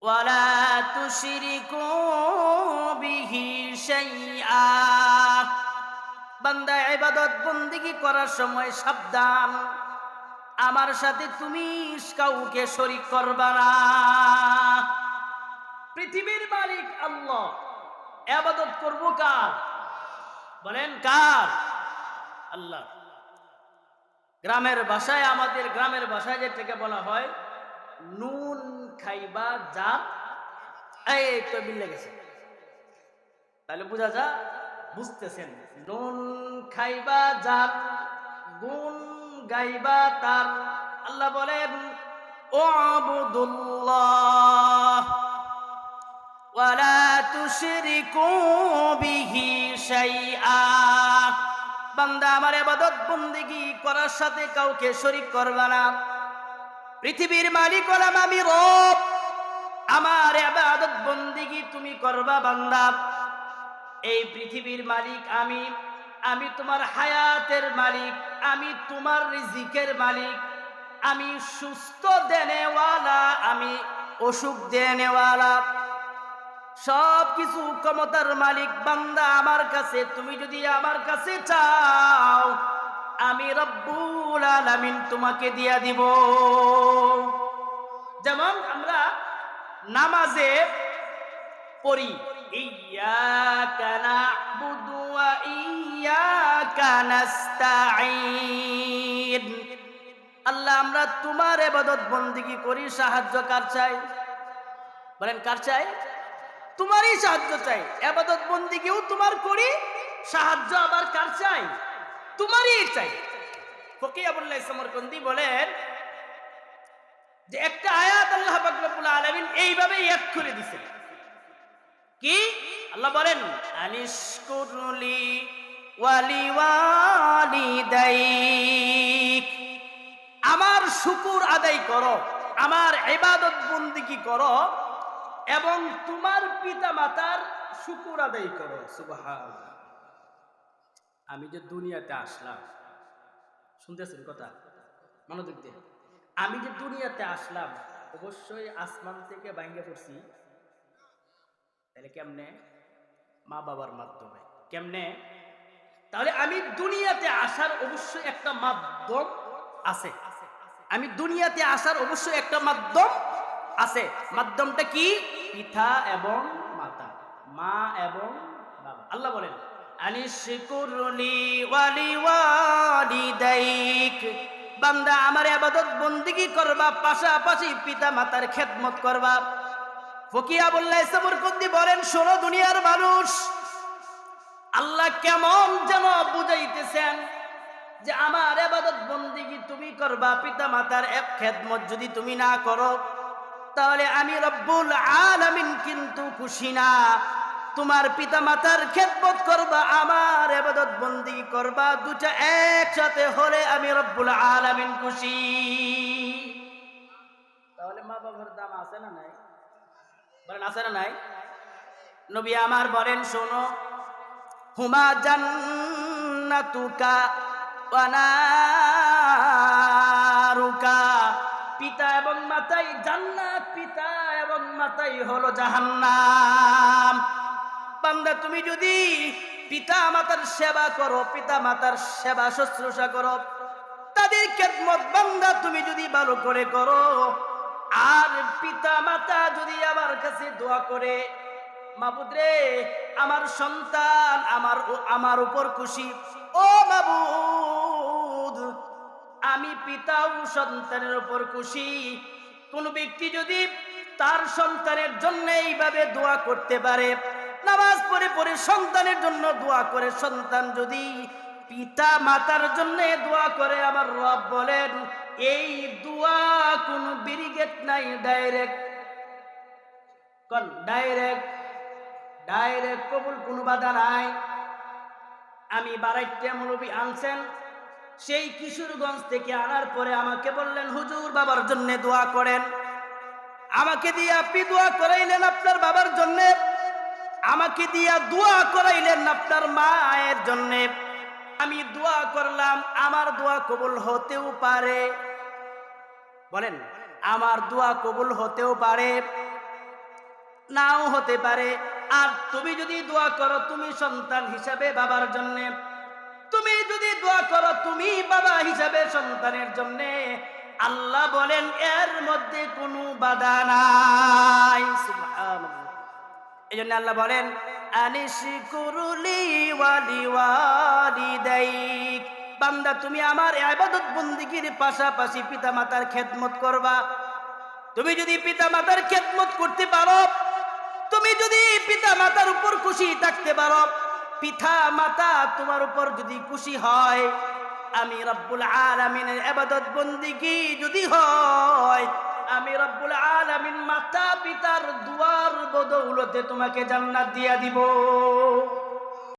ওয়ালা তুশরিকু বিহি শাইআ। বান্দা ইবাদত বন্দেগী করার সময় সাবধান, আমার সাথে তুমি কাউকে শরীক করবা না। পৃথিবীর মালিক আল্লাহ, ইবাদত করব কার? বলেন কার? আল্লাহ। গ্রামের ভাষায়, আমাদের গ্রামের ভাষায় যেটাকে বলা হয় নুন খাইবা জাত, এই তো মিলে গেছে, তাহলে বোঝা যা, বুঝতেছেন, নুন খাইবা জাত গুন গাইবা তার। আল্লাহ বলেন উবুদুল্লাহ ওয়ালা তুশরিকু বিহি শাইআ। বান্দা আমার ইবাদত বন্দেগী করার সাথে কাউকে শরীক করবা না। পৃথিবীর মালিক হলাম আমি রব, আমার ইবাদত বন্দেগী তুমি করবা বান্দা। এই পৃথিবীর মালিক আমি, আমি তোমার হায়াতের মালিক, আমি তোমার রিজিকের মালিক, আমি সুস্থ দেনেওয়ালা, আমি অসুখ দেনেওয়ালা, সব কিছু ক্ষমতার মালিক। বান্দা আমার কাছে, তুমি যদি আমার কাছে চাও, আমি রব্বুল আলামিন তোমাকে দিয়া দিব। যেমন আমরা নামাজে পড়ি ইয়্যাকা না'বুদু ওয়া ইয়্যাকা নাস্তাঈন। আল্লাহ আমরা তোমার ইবাদত বন্দেগী করি, সাহায্য কার চাই? বলেন কার চাই? তোমারই সাহায্য চাই। ইবাদত বন্দেগীও তোমার করি, সাহায্য আবার কার চাই? তোমারই চাই। ফকিহ আবুল্লাহ সমরকন্দি বলেন যে একটা আয়াত আল্লাহ পাক রব্বুল আলামিন এইভাবে ইয়াদ করে দিয়েছেন। কি? আল্লাহ বলেন আনিশকুরলি ওয়ালিওয়ালিদাইক, আমার শুকর আদায় করো, আমার ইবাদত বন্দেগী করো এবং তোমার পিতা মাতার শুকর আদায় করো। সুবহানাল্লাহ। আমি যে দুনিয়াতে আসলাম, শুনতেছেন কথা? মনোযোগ দিয়ে। আমি যে দুনিয়াতে আসলাম অবশ্যই আসমান থেকে বাইঙ্গা পড়ছি, তাহলে কেমনে? মা বাবার মাধ্যমে। কেমনে? তাহলে আমি দুনিয়াতে আসার অবশ্যই একটা মাধ্যম আছে। আমি দুনিয়াতে আসার অবশ্যই একটা মাধ্যম আছে। মাধ্যমটা কি? পিতা এবং মাতা, মা এবং বাবা। আল্লাহ বলেন আনিশকুরলি ওয়ালিওয়ালিদাইক, বান্দা আমার ইবাদত বন্দেগী করবা, পাশাপাশি পিতা মাতার খেদমত করবা। ফকিহ আবুল্লাহ সমরকন্দি বলেন শোনো দুনিয়ার মানুষ, আল্লাহ কেমন যেন বুঝাইতেছেন যে আমার ইবাদত বন্দেগী তুমি করবা, পিতা মাতার এক খেদমত যদি তুমি না করো তাহলে আমি রব্বুল আলামিন কিন্তু খুশি না। তোমার পিতা মাতার খেদমত করবা, আমার ইবাদত বন্দেগী করবা, দুটা একসাথে হলে আমি রব্বুল আলামিন খুশি। তাহলে মা বাবার দাম আছে না নাই? বলেন আছে না নাই? নবী আমার বলেন শোনো, হুমা জান্নাতুকা ওয়া নারুকা, পিতা এবং মাতাই জান্নাত, পিতা এবং মাতাই হলো জাহান্নাম। বান্দা তুমি যদি পিতা মাতার সেবা করো, পিতা মাতার সেবা শুশ্রূষা করো, তাদের খেদমত বান্দা তুমি যদি ভালো করে করো, আর পিতা মাতা যদি আমার কাছে দোয়া করে মাবুদ রে আমার সন্তান আমার উপর খুশি, ও মাবুদ আমি পিতা ও সন্তানের উপর খুশি। কোন ব্যক্তি যদি তার সন্তানের জন্য এইভাবে দোয়া করতে পারে, নামাজ পড়ে পড়ে সন্তানের জন্য দোয়া করে, সন্তান যদি পিতা মাতার জন্য দোয়া করে, আমার রব বলেন এই দোয়া কোনো ব্যারিকেড নাই, ডাইরেক্ট কোন ডাইরেক্ট কবুল, কোনো বাধা নাই। আমি বারাইট্টা মৌলবী আনছেন, সেই কিশোরগঞ্জ থেকে আনার পরে আমাকে বললেন হুজুর বাবার জন্য দোয়া করেন। আমাকে দিয়ে আপনি দোয়া করাইলেন আপনার বাবার জন্য, আমাকে দিয়া দোয়া করাইলেন আপনার মায়ের জন্য। আমি দোয়া করলাম, আমার দোয়া কবুল হতেও পারে। বলেন আমার দোয়া কবুল হতেও পারে। নাও হতে পারে। আর তুমি যদি দোয়া করো তুমি সন্তান হিসাবে বাবার জন্য, তুমি যদি দোয়া করো তুমি বাবা হিসাবে সন্তানের জন্য, আল্লাহ বলেন এর মধ্যে কোনো বাধা নাই। সুবহানাল্লাহ। এই জন্য আল্লাহ বলেন আনিশকুরুলি ওয়ালি ওয়ালিদাইক, বান্দা তুমি আমার ইবাদত বন্দেগীর পাশাপাশি পিতা মাতার খেদমত করবা। তুমি যদি পিতা মাতার খেদমত করতে পারো, তুমি যদি পিতা মাতার উপর খুশি থাকতে পারো, পিতা মাতা তোমার উপর যদি খুশি হয়, আমি রব্বুল আলামিনের ইবাদত বন্দেগী যদি হয়, আমি রব্বুল আলামিন মাতা পিতার দুয়ার বদৌলতে তোমাকে জান্নাত দিয়া দিব।